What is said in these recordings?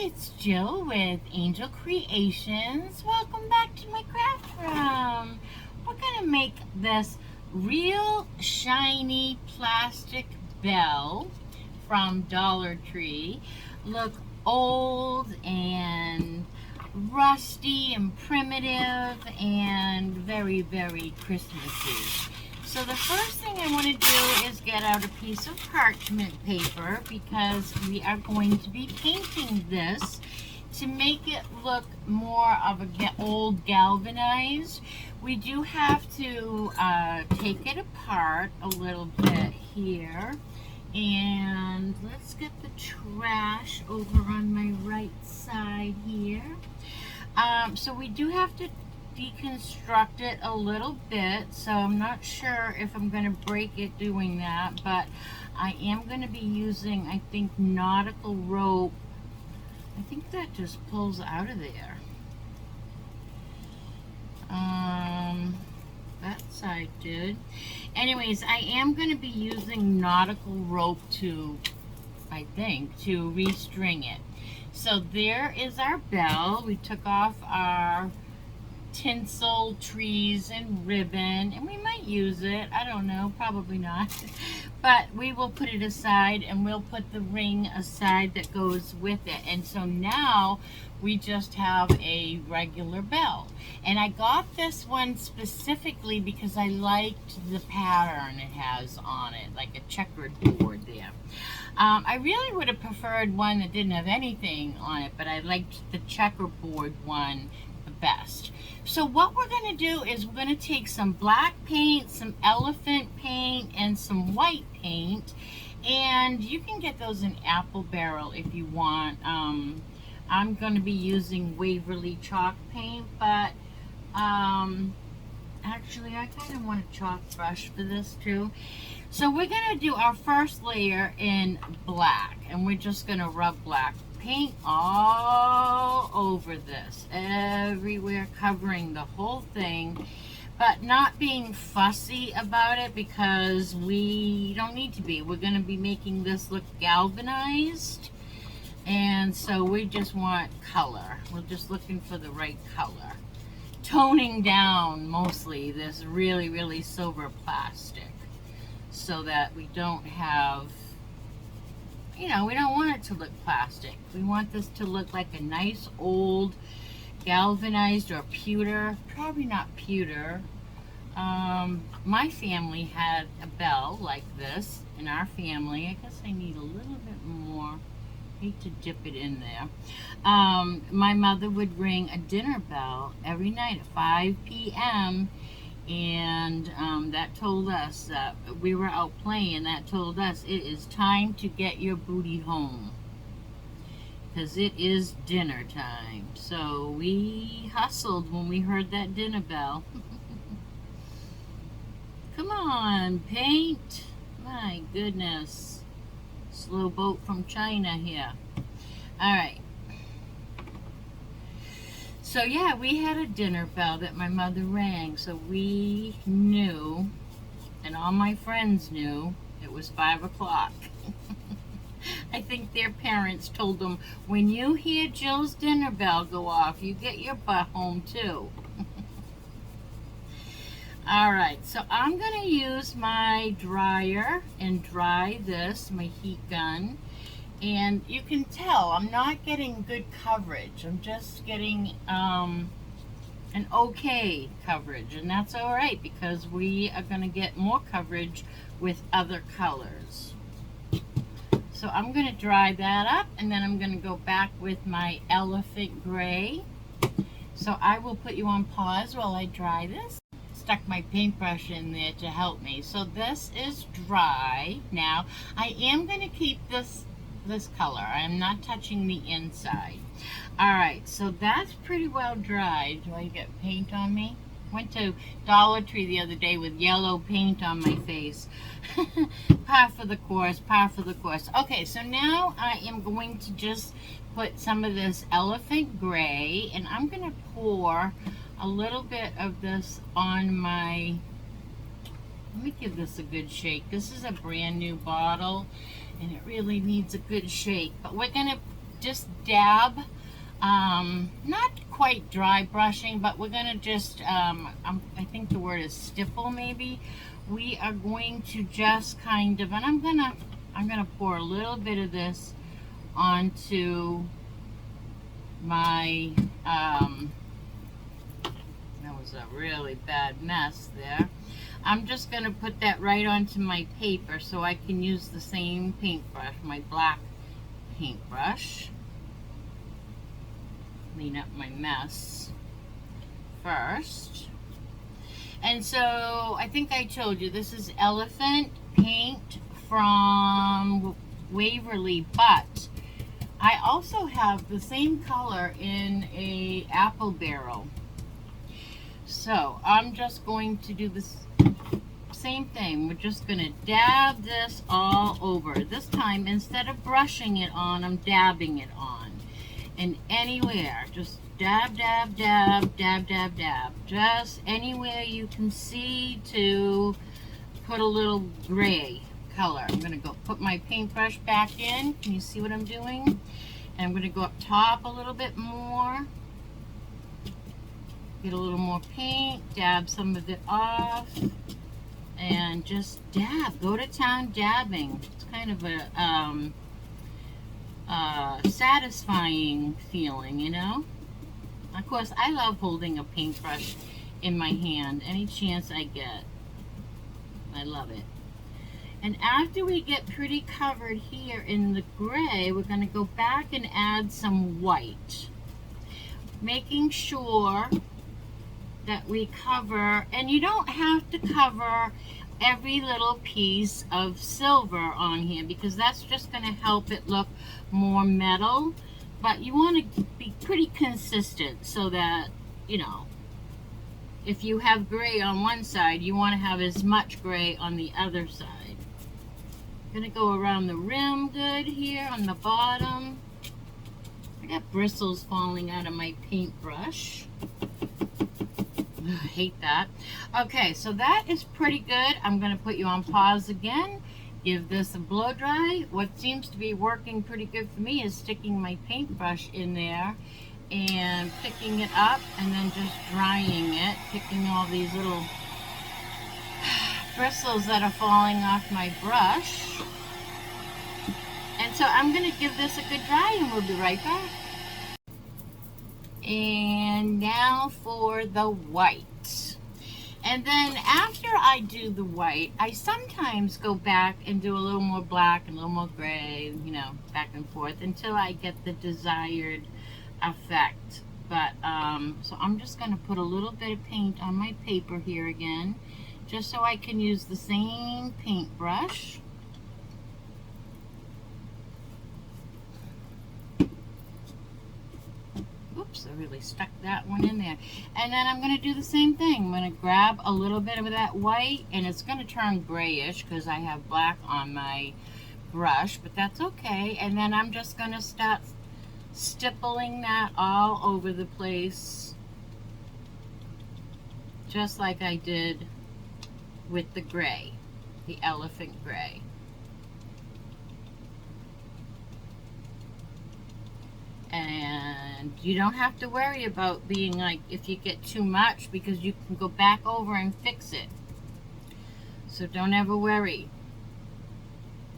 it's Jill with Angel Creations. Welcome back to my craft room. We're going to make this real shiny plastic bell from Dollar Tree. Look old and rusty and primitive and very, very Christmassy. So the first thing I want to do is get out a piece of parchment paper because we are going to be painting this to make it look more of a old galvanized. We do have to take it apart a little bit here. And let's get the trash over on my right side here. So we do have to deconstruct it a little bit, so I'm not sure if I'm going to break it doing that, but I am going to be using, I think, nautical rope. I think that just pulls out of there. That side did. Anyways, I am going to be using nautical rope to, I think, to restring it. So there is our bell. We took off our tinsel, trees, and ribbon, and we might use it. I don't know, probably not. But we will put it aside, and we'll put the ring aside that goes with it. And so now we just have a regular bell. And I got this one specifically because I liked the pattern it has on it, like a checkered board there. I really would have preferred one that didn't have anything on it, but I liked the checkerboard one the best. So what we're going to do is we're going to take some black paint, some elephant paint, and some white paint. And you can get those in Apple Barrel if you want. I'm going to be using Waverly chalk paint, but actually I kind of want a chalk brush for this too. So we're going to do our first layer in black, and we're just going to rub black paint all over this, everywhere, covering the whole thing, but not being fussy about it because we don't need to be. We're going to be making this look galvanized, and so we just want color. We're just looking for the right color, toning down mostly this really, really silver plastic so that we don't have, you know, we don't want it to look plastic. We want this to look like a nice old galvanized or pewter, probably not pewter. My family had a bell like this in our family. I guess I need a little bit more. Hate to dip it in there. My mother would ring a dinner bell every night at 5 p.m. and that told us that we were out playing. That told us it is time to get your booty home because it is dinner time. So we hustled when we heard that dinner bell. Come on, paint. My goodness. Slow boat from China here. All right. So yeah, we had a dinner bell that my mother rang, so we knew, and all my friends knew, it was 5 o'clock. I think their parents told them, when you hear Jill's dinner bell go off, you get your butt home too. All right, so I'm gonna use my dryer and dry this, my heat gun. And you can tell I'm not getting good coverage. I'm just getting an okay coverage, and that's all right because we are going to get more coverage with other colors. So I'm going to dry that up, and then I'm going to go back with my elephant gray. So I will put you on pause while I dry this. Stuck my paintbrush in there to help me. So this is dry now. I am going to keep this color. I'm not touching the inside. Alright, so that's pretty well dried. Do I get paint on me? Went to Dollar Tree the other day with yellow paint on my face. Par for the course, par for the course. Okay, so now I am going to just put some of this elephant gray, and I'm going to pour a little bit of this on my, let me give this a good shake. This is a brand new bottle, and it really needs a good shake. But we're going to just dab, not quite dry brushing, but we're gonna just, I think the word is stipple maybe. We are going to just kind of, and I'm gonna pour a little bit of this onto my, that was a really bad mess there. I'm just gonna put that right onto my paper so I can use the same paintbrush, my black paintbrush. Clean up my mess first. And so I think I told you this is elephant paint from Waverly, but I also have the same color in a apple barrel. So I'm just going to do this same thing. We're just going to dab this all over. This time, instead of brushing it on, I'm dabbing it on. And anywhere, just dab, dab, dab, dab, dab, dab. Just anywhere you can see to put a little gray color. I'm going to go put my paintbrush back in. Can you see what I'm doing? And I'm going to go up top a little bit more. Get a little more paint, dab some of it off, and just dab. Go to town dabbing. It's kind of a satisfying feeling, you know? Of course, I love holding a paintbrush in my hand any chance I get. I love it. And after we get pretty covered here in the gray, we're going to go back and add some white. Making sure that we cover, and you don't have to cover every little piece of silver on here because that's just going to help it look more metal, but you want to be pretty consistent so that, you know, if you have gray on one side, you want to have as much gray on the other side. I'm going to go around the rim good here on the bottom. I got bristles falling out of my paintbrush. I hate that. Okay, so that is pretty good. I'm going to put you on pause again. Give this a blow dry. What seems to be working pretty good for me is sticking my paintbrush in there and picking it up and then just drying it, picking all these little bristles that are falling off my brush. And so I'm going to give this a good dry and we'll be right back. And now for the white. And then after I do the white, I sometimes go back and do a little more black and a little more gray, you know, back and forth until I get the desired effect. But so I'm just going to put a little bit of paint on my paper here again, just so I can use the same paintbrush. Oops, I really stuck that one in there. And then I'm going to do the same thing. I'm going to grab a little bit of that white, and it's going to turn grayish because I have black on my brush, but that's okay. And then I'm just going to start stippling that all over the place, just like I did with the gray, the elephant gray. And you don't have to worry about being like, if you get too much, because you can go back over and fix it. So don't ever worry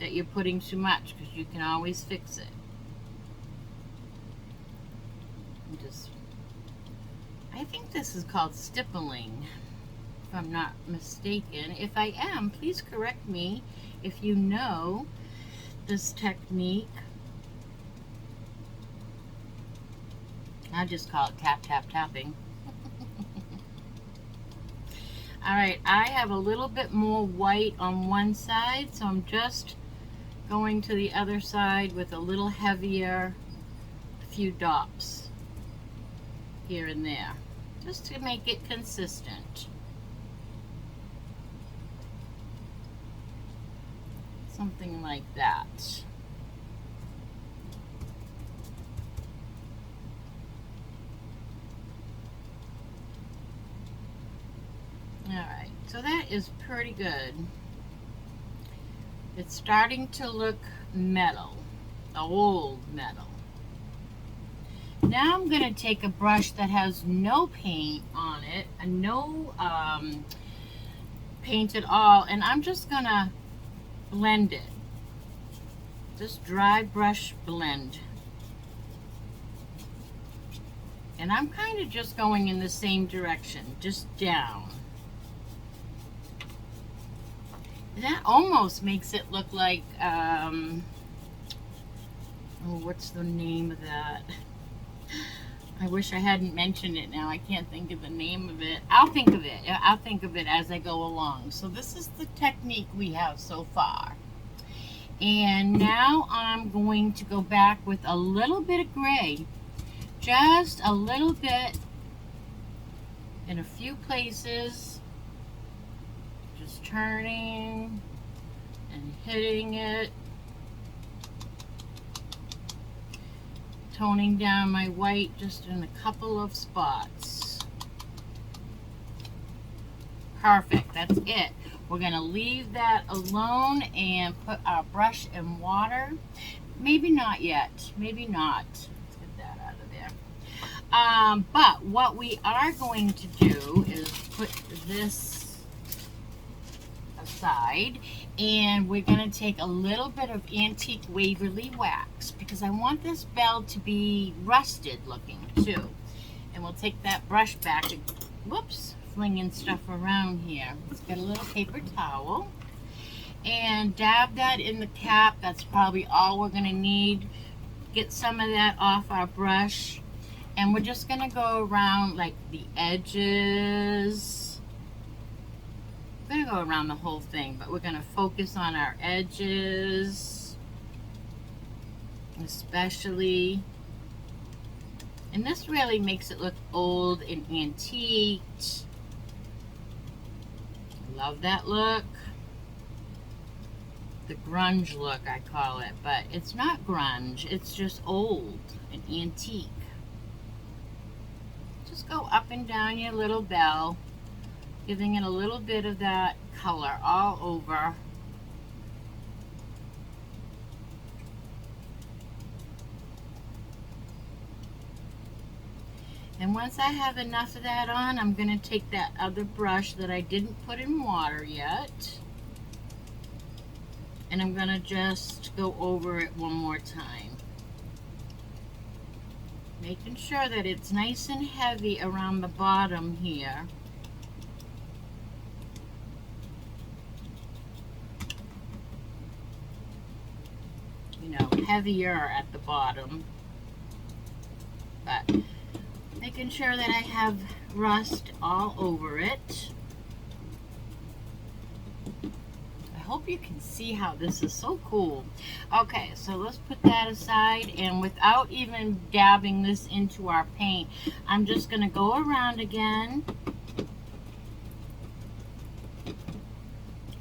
that you're putting too much, because you can always fix it. I think this is called stippling, if I'm not mistaken. If I am, please correct me if you know this technique. I just call it tap, tap, tapping. Alright, I have a little bit more white on one side, so I'm just going to the other side with a little heavier few dots here and there, just to make it consistent. Something like that. Alright, so that is pretty good. It's starting to look metal, old metal. Now I'm going to take a brush that has no paint on it, and no paint at all, and I'm just going to blend it. Just dry brush blend. And I'm kind of just going in the same direction, just down. That almost makes it look like, oh, what's the name of that? I wish I hadn't mentioned it now. I can't think of the name of it. I'll think of it. I'll think of it as I go along. So this is the technique we have so far. And now I'm going to go back with a little bit of gray. Just a little bit in a few places. Just turning and hitting it. Toning down my white just in a couple of spots. Perfect, that's it. We're going to leave that alone and put our brush in water. Maybe not yet, maybe not. Let's get that out of there. But what we are going to do is put this aside, and we're going to take a little bit of antique Waverly wax because I want this bell to be rusted looking too. And we'll take that brush back and, whoops, flinging stuff around here. Let's get a little paper towel and dab that in the cap. That's probably all we're going to need. Get some of that off our brush, and we're just going to go around like the edges. We're going to go around the whole thing, but we're going to focus on our edges especially. And this really makes it look old and antiqued. Love that look. The grunge look, I call it, but it's not grunge, it's just old and antique. Just go up and down your little bell, giving it a little bit of that color all over. And once I have enough of that on, I'm going to take that other brush that I didn't put in water yet, and I'm going to just go over it one more time. Making sure that it's nice and heavy around the bottom here. You know, heavier at the bottom. But making sure that I have rust all over it. I hope you can see how this is so cool. Okay, so let's put that aside, and without even dabbing this into our paint, I'm just going to go around again.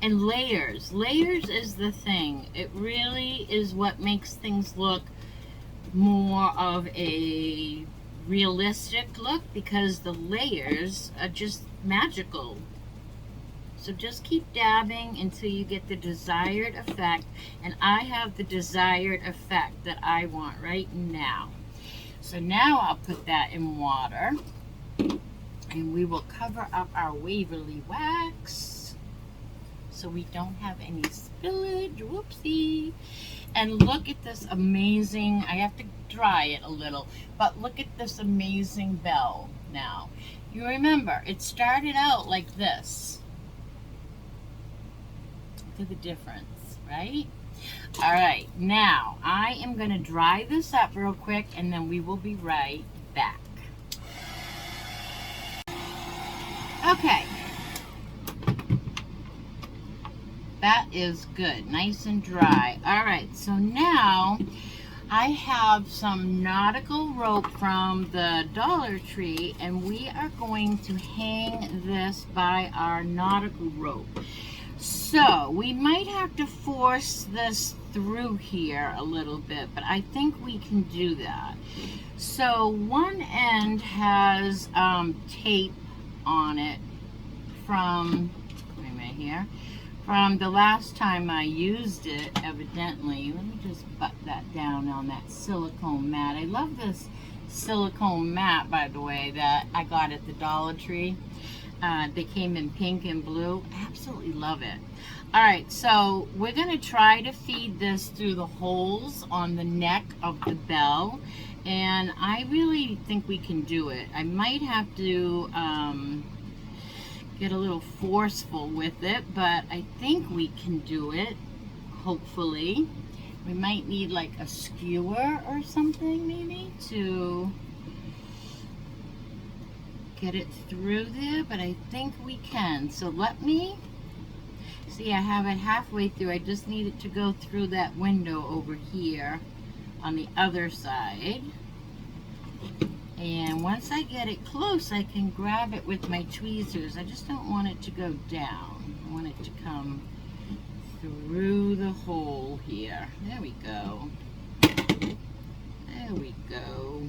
And layers. Layers is the thing. It really is what makes things look more of a realistic look, because the layers are just magical. So just keep dabbing until you get the desired effect, and I have the desired effect that I want right now. So now I'll put that in water, and we will cover up our Waverly wax so we don't have any spillage. Whoopsie. And look at this amazing, I have to dry it a little, but look at this amazing bell now. You remember, it started out like this. Look at the difference, right? All right, now I am going to dry this up real quick, and then we will be right back. Okay. That is good, nice and dry. All right, so now I have some nautical rope from the Dollar Tree, and we are going to hang this by our nautical rope. So we might have to force this through here a little bit, but I think we can do that. So one end has tape on it from, wait a minute here, from the last time I used it, evidently. Let me just butt that down on that silicone mat. I love this silicone mat, by the way, that I got at the Dollar Tree. They came in pink and blue. I absolutely love it. All right, so we're gonna try to feed this through the holes on the neck of the bell, and I really think we can do it. I might have to get a little forceful with it, but I think we can do it, hopefully. We might need like a skewer or something maybe to get it through there, but I think we can. So let me see, I have it halfway through. I just need it to go through that window over here on the other side. And once I get it close, I can grab it with my tweezers. I just don't want it to go down. I want it to come through the hole here. There we go. There we go.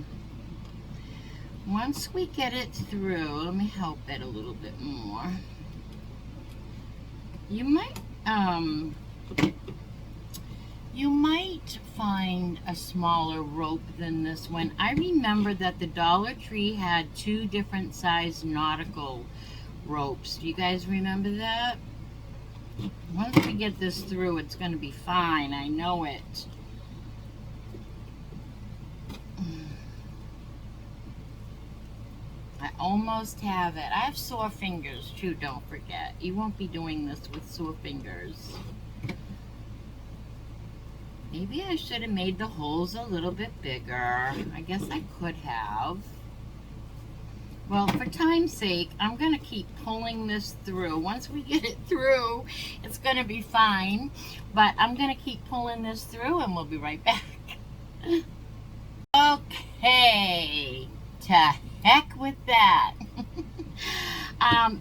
Once we get it through, let me help it a little bit more. You might find a smaller rope than this one. I remember that the Dollar Tree had 2 different size nautical ropes. Do you guys remember that? Once we get this through, it's going to be fine. I know it. I almost have it. I have sore fingers too, don't forget. You won't be doing this with sore fingers. Maybe I should have made the holes a little bit bigger. I guess I could have. Well, for time's sake, I'm going to keep pulling this through. Once we get it through, it's going to be fine. But I'm going to keep pulling this through and we'll be right back. Okay. To heck with that.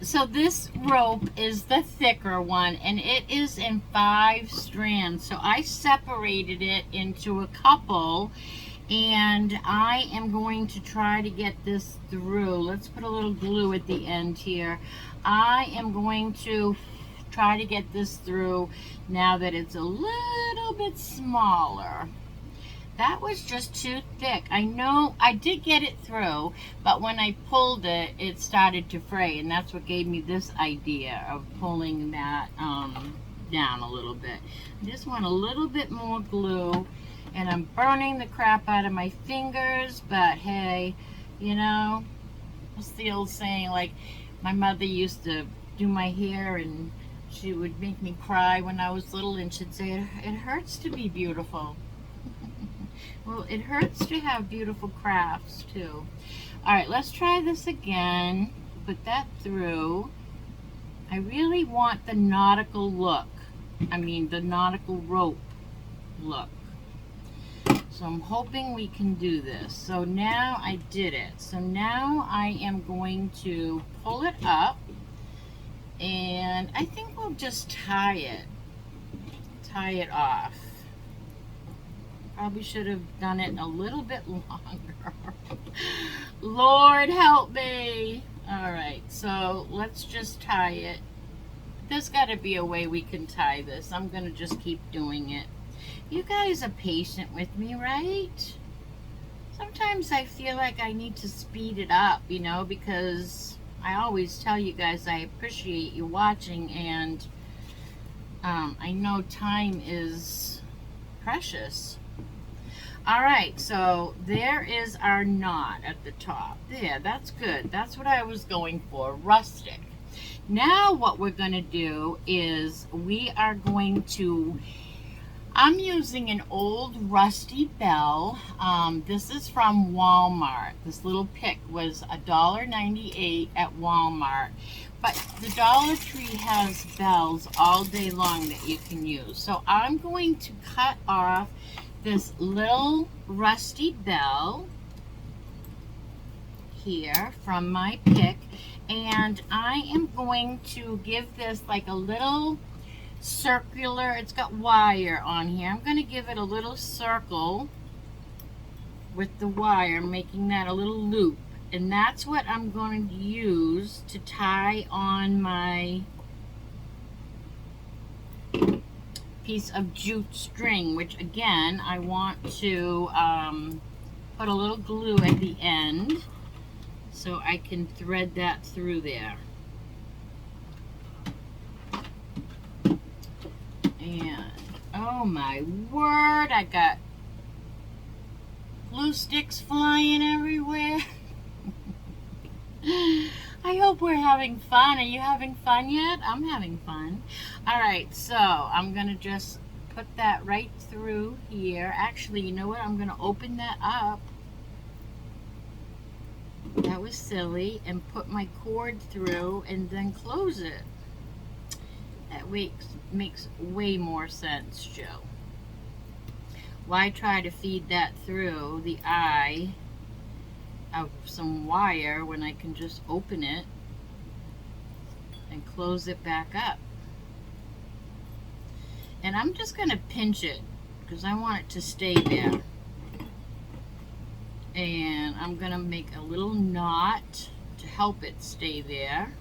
So this rope is the thicker one, and it is in 5 strands. So I separated it into a couple, and I am going to try to get this through. Let's put a little glue at the end here. I am going to try to get this through now that it's a little bit smaller. That was just too thick. I know I did get it through, but when I pulled it, it started to fray, and that's what gave me this idea of pulling that down a little bit. I just want a little bit more glue, and I'm burning the crap out of my fingers, but hey, you know, what's the old saying? Like, my mother used to do my hair, and she would make me cry when I was little, and she'd say, it hurts to be beautiful. Well, it hurts to have beautiful crafts too. All right, let's try this again. Put that through. I really want the nautical look. I mean, the nautical rope look. So I'm hoping we can do this. So now I did it. So now I am going to pull it up, and I think we'll just tie it off. Probably should have done it a little bit longer. Lord help me. All right, so let's just tie it. There's got to be a way we can tie this. I'm going to just keep doing it. You guys are patient with me, right? Sometimes I feel like I need to speed it up, you know, because I always tell you guys I appreciate you watching, and I know time is precious. All right, so there is our knot at the top. There, that's good. That's what I was going for, rustic. Now what we're going to do is we are going to, I'm using an old rusty bell. This is from Walmart. This little pick was $1.98 at Walmart. But the Dollar Tree has bells all day long that you can use. So I'm going to cut off this little rusty bell here from my pick, and I am going to give this like a little circular, it's got wire on here. I'm going to give it a little circle with the wire, making that a little loop, and that's what I'm going to use to tie on my piece of jute string, which again I want to put a little glue at the end so I can thread that through there. And oh my word, I got glue sticks flying everywhere. I hope we're having fun. Are you having fun yet? I'm having fun. Alright, so I'm going to just put that right through here. Actually, you know what? I'm going to open that up. That was silly. And put my cord through and then close it. That makes way more sense, Joe. Why try to feed that through the eye of some wire when I can just open it and close it back up? And I'm just going to pinch it because I want it to stay there. And I'm going to make a little knot to help it stay there.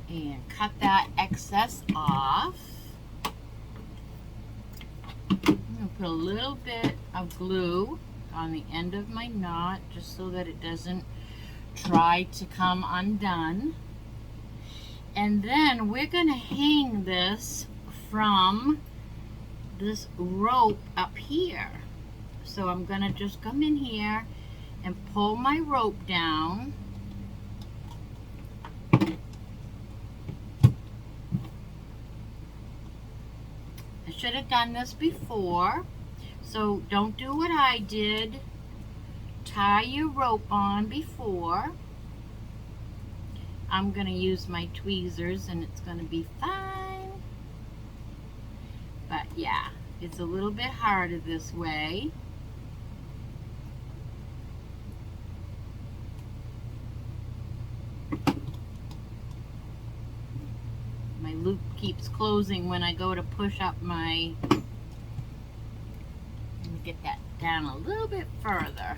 And cut that excess off. I'm going to put a little bit of glue on the end of my knot just so that it doesn't try to come undone. And then we're going to hang this from this rope up here. So I'm going to just come in here and pull my rope down. I should have done this before, so don't do what I did. Tie your rope on before. I'm going to use my tweezers and it's going to be fine. But yeah, it's a little bit harder this way. My loop keeps closing when I go to push up my... Let me get that down a little bit further.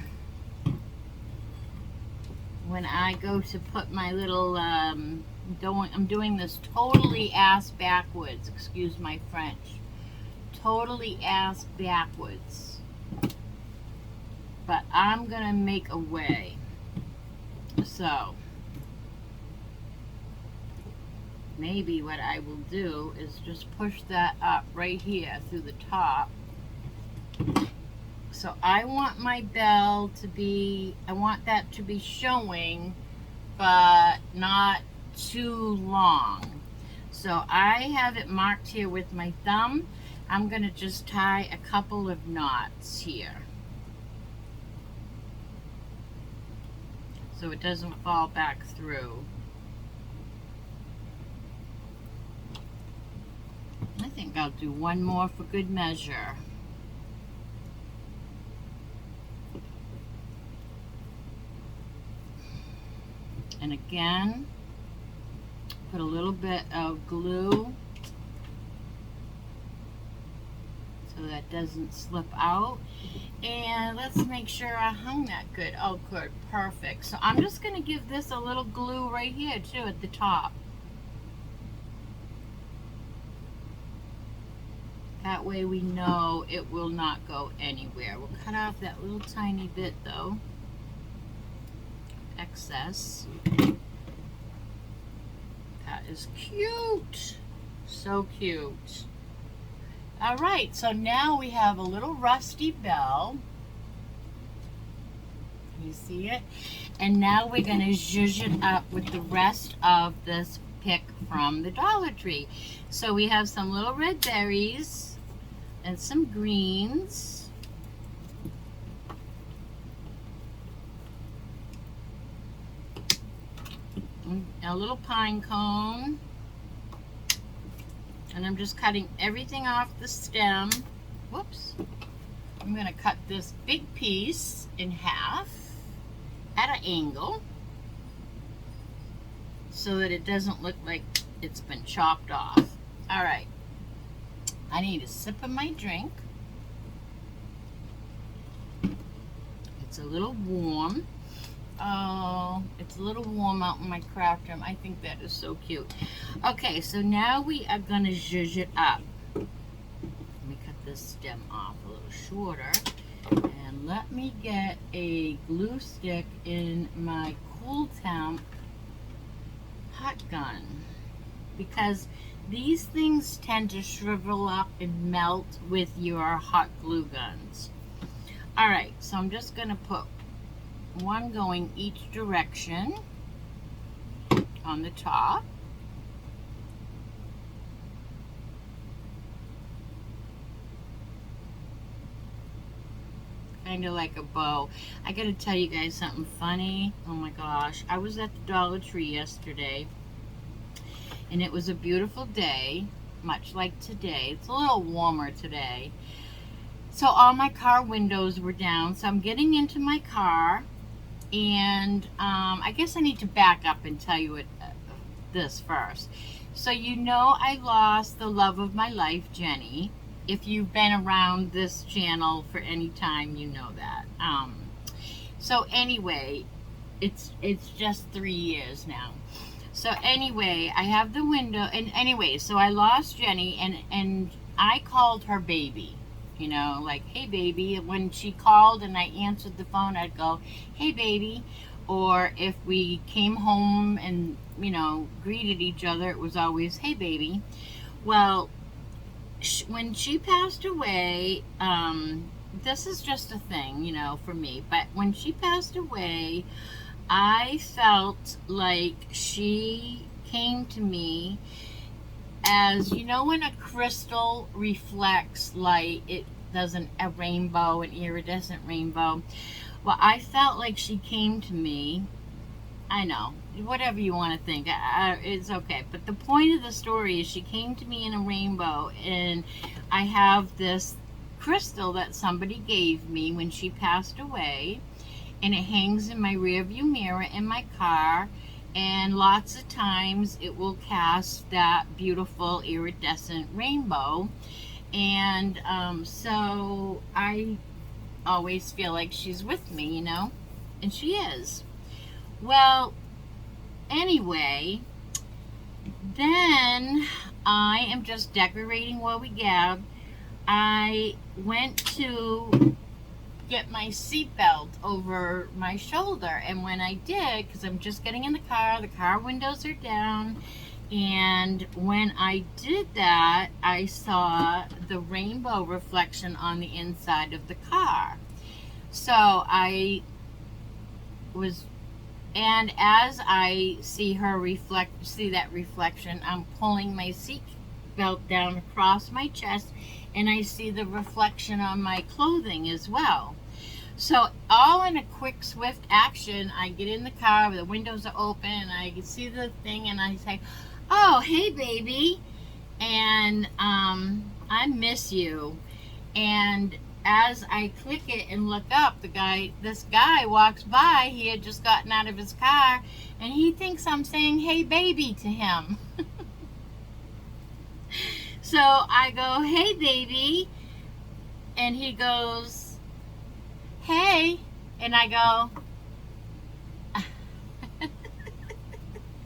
When I go to put my little, I'm doing this totally ass backwards, excuse my French. Totally ass backwards. But I'm gonna make a way. So, maybe what I will do is just push that up right here through the top. So I want my bell to be, I want that to be showing, but not too long. So I have it marked here with my thumb. I'm going to just tie a couple of knots here, so it doesn't fall back through. I think I'll do one more for good measure. And again, put a little bit of glue so that doesn't slip out. And let's make sure I hung that good. Oh, good, perfect. So I'm just going to give this a little glue right here too at the top. That way we know it will not go anywhere. We'll cut off that little tiny bit though. Excess. That is cute. So cute. Alright, so now we have a little rusty bell. You see it? And now we're going to zhuzh it up with the rest of this pick from the Dollar Tree. So we have some little red berries and some greens. A little pine cone, and I'm just cutting everything off the stem. Whoops. I'm going to cut this big piece in half at an angle so that it doesn't look like it's been chopped off. Alright, I need a sip of my drink. It's a little warm. Oh, it's a little warm out in my craft room. I think that is so cute. Okay, so now we are going to zhuzh it up. Let me cut this this stem off a little shorter. And let me get a glue stick in my Cool Temp hot gun, because these things tend to shrivel up and melt with your hot glue guns. Alright, so I'm just going to put one going each direction on the top. Kind of like a bow. I gotta tell you guys something funny. Oh my gosh. I was at the Dollar Tree yesterday, and it was a beautiful day, much like today. It's a little warmer today. So all my car windows were down. So I'm getting into my car, and I guess I need to back up and tell you this first. So you know I lost the love of my life, Jenny. If you've been around this channel for any time, you know that. So anyway, it's just 3 years now. So anyway, I have the window, and anyway, so I lost Jenny, and I called her baby. You know, like, hey baby. When she called and I answered the phone, I'd go, hey baby. Or if we came home and, you know, greeted each other, it was always, hey baby. Well, when she passed away, this is just a thing, you know, for me, but when she passed away, I felt like she came to me as, you know, when a crystal reflects light, it doesn't, a rainbow, an iridescent rainbow. Well, I felt like she came to me. I know, whatever you want to think, it's okay. But the point of the story is she came to me in a rainbow, and I have this crystal that somebody gave me when she passed away, and it hangs in my rear view mirror in my car, and lots of times it will cast that beautiful iridescent rainbow. And so I always feel like she's with me, you know, and she is. Well, anyway, then I am just decorating while we gab. I went to get my seatbelt over my shoulder, and when I did, because I'm just getting in the car windows are down, and when I did that, I saw the rainbow reflection on the inside of the car. So I was, and as I see her see that reflection, I'm pulling my seat belt down across my chest, and I see the reflection on my clothing as well. So all in a quick, swift action, I get in the car, the windows are open, and I see the thing, and I say, oh, hey baby, and I miss you. And as I click it and look up, this guy walks by. He had just gotten out of his car, and he thinks I'm saying, hey baby, to him. So I go, hey baby, and he goes, hey, and I go,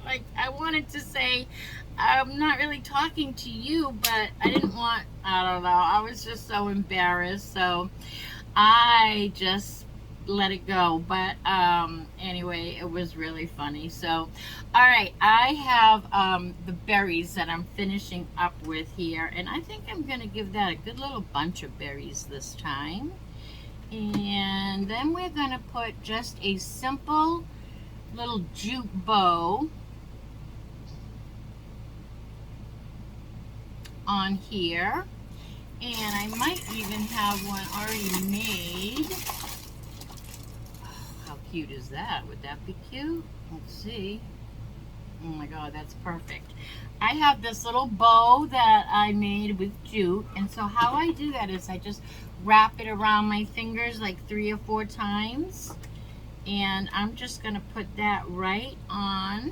like, I wanted to say, I'm not really talking to you, but I didn't want, I don't know, I was just so embarrassed, so I just let it go. But anyway, it was really funny. So alright, I have the berries that I'm finishing up with here, and I think I'm gonna give that a good little bunch of berries this time. And then we're gonna put just a simple little jute bow on here, and I might even have one already made. Oh, how cute is that? Would that be cute? Let's see. Oh my god, that's perfect. I have this little bow that I made with jute, and so how I do that is I just wrap it around my fingers like 3 or 4 times, and I'm just going to put that right on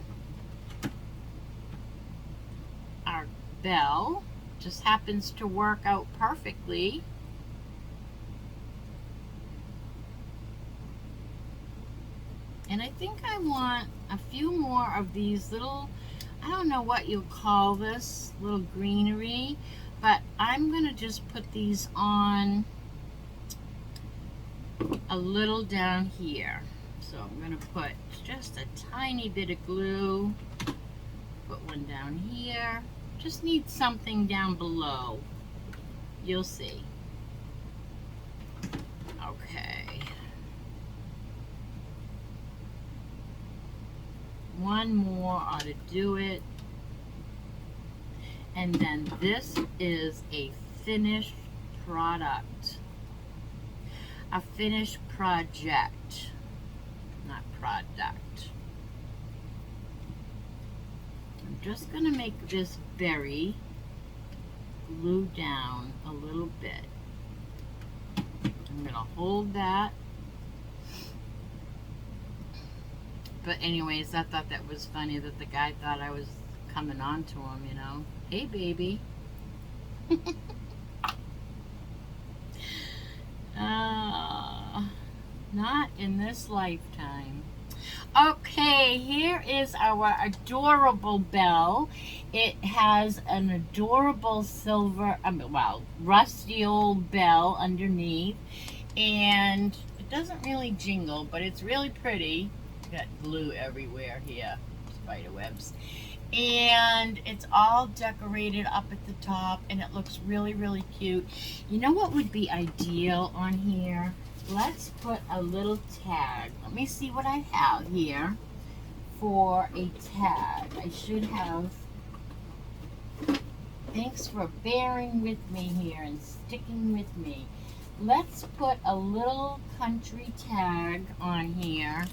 our bell. Just happens to work out perfectly. And I think I want a few more of these little, I don't know what you'll call this, little greenery, But I'm gonna just put these on a little down here. So I'm gonna put just a tiny bit of glue, put one down here. Just need something down below. You'll see. Okay. One more ought to do it. And then this is a finished product. A finished project, not product. I'm just gonna make this berry glue down a little bit. I'm gonna hold that. But anyways, I thought that was funny that the guy thought I was coming on to him, you know. Hey, baby. Not in this lifetime. Okay, here is our adorable bell. It has an adorable silver, well, rusty old bell underneath. And it doesn't really jingle, but it's really pretty. Got glue everywhere here, spider webs. And it's all decorated up at the top, and it looks really, really cute. You know what would be ideal on here? Let's put a little tag. Let me see what I have here for a tag. I should have. Thanks for bearing with me here and sticking with me. Let's put a little country tag on here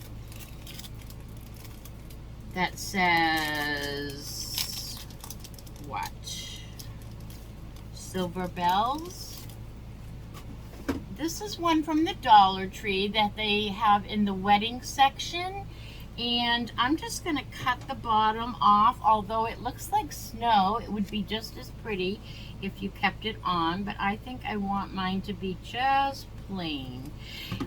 that says, what? Silver bells. This is one from the Dollar Tree that they have in the wedding section. And I'm just going to cut the bottom off. Although it looks like snow, it would be just as pretty if you kept it on. But I think I want mine to be just plain.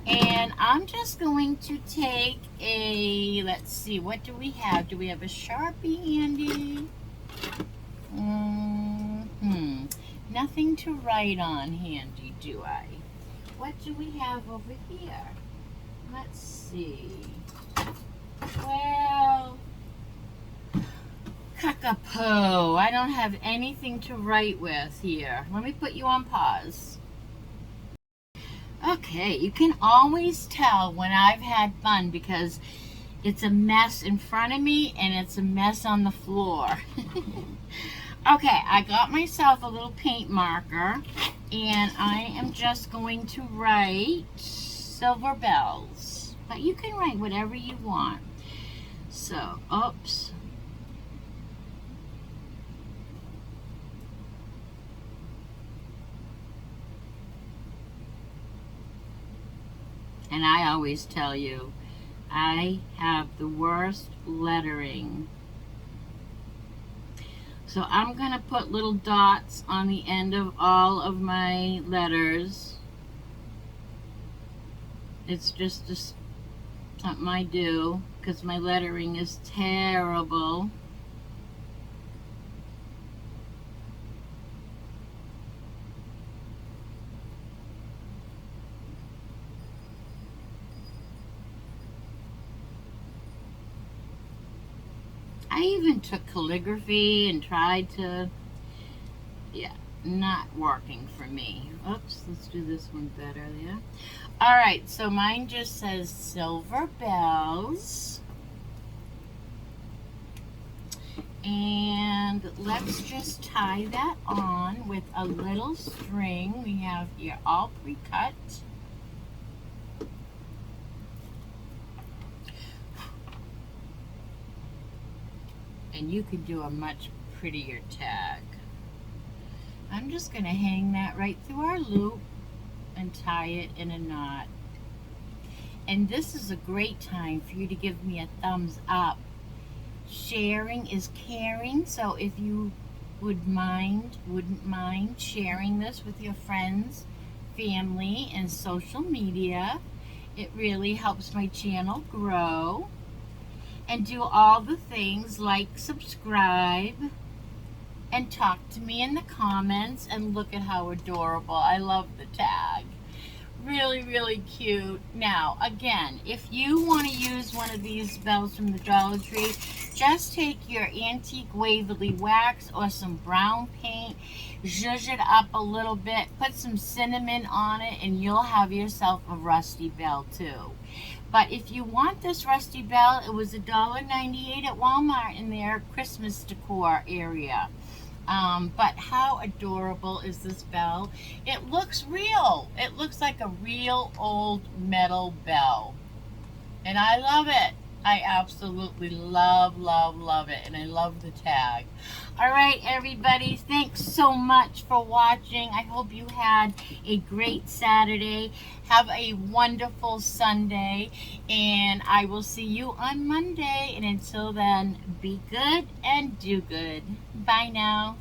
And I'm just going to take a, let's see, what do we have? Do we have a Sharpie handy? Nothing to write on handy, do I? What do we have over here? Let's see. Well, cuckapoo. I don't have anything to write with here. Let me put you on pause. Okay, you can always tell when I've had fun because it's a mess in front of me and it's a mess on the floor. Okay, I got myself a little paint marker and I am just going to write silver bells. But you can write whatever you want. So, oops. And I always tell you, I have the worst lettering. So I'm going to put little dots on the end of all of my letters. It's just something I do because my lettering is terrible. I even took calligraphy and tried to, yeah, not working for me. Oops, let's do this one better there. All right, so mine just says silver bells. And let's just tie that on with a little string we have here all pre-cut. And you could do a much prettier tag. I'm just going to hang that right through our loop and tie it in a knot. And this is a great time for you to give me a thumbs up. Sharing is caring, so if you wouldn't mind sharing this with your friends, family, and social media, it really helps my channel grow. And do all the things like subscribe and talk to me in the comments. And look at how adorable. I love the tag. Really, really cute. Now, again, if you want to use one of these bells from the Dollar Tree, just take your antique Waverly wax or some brown paint, zhuzh it up a little bit, put some cinnamon on it, and you'll have yourself a rusty bell too. But if you want this rusty bell, it was $1.98 at Walmart in their Christmas decor area. But how adorable is this bell? It looks real. It looks like a real old metal bell. And I love it. I absolutely love, love, love it. And I love the tag. All right, everybody. Thanks so much for watching. I hope you had a great Saturday. Have a wonderful Sunday. And I will see you on Monday. And until then, be good and do good. Bye now.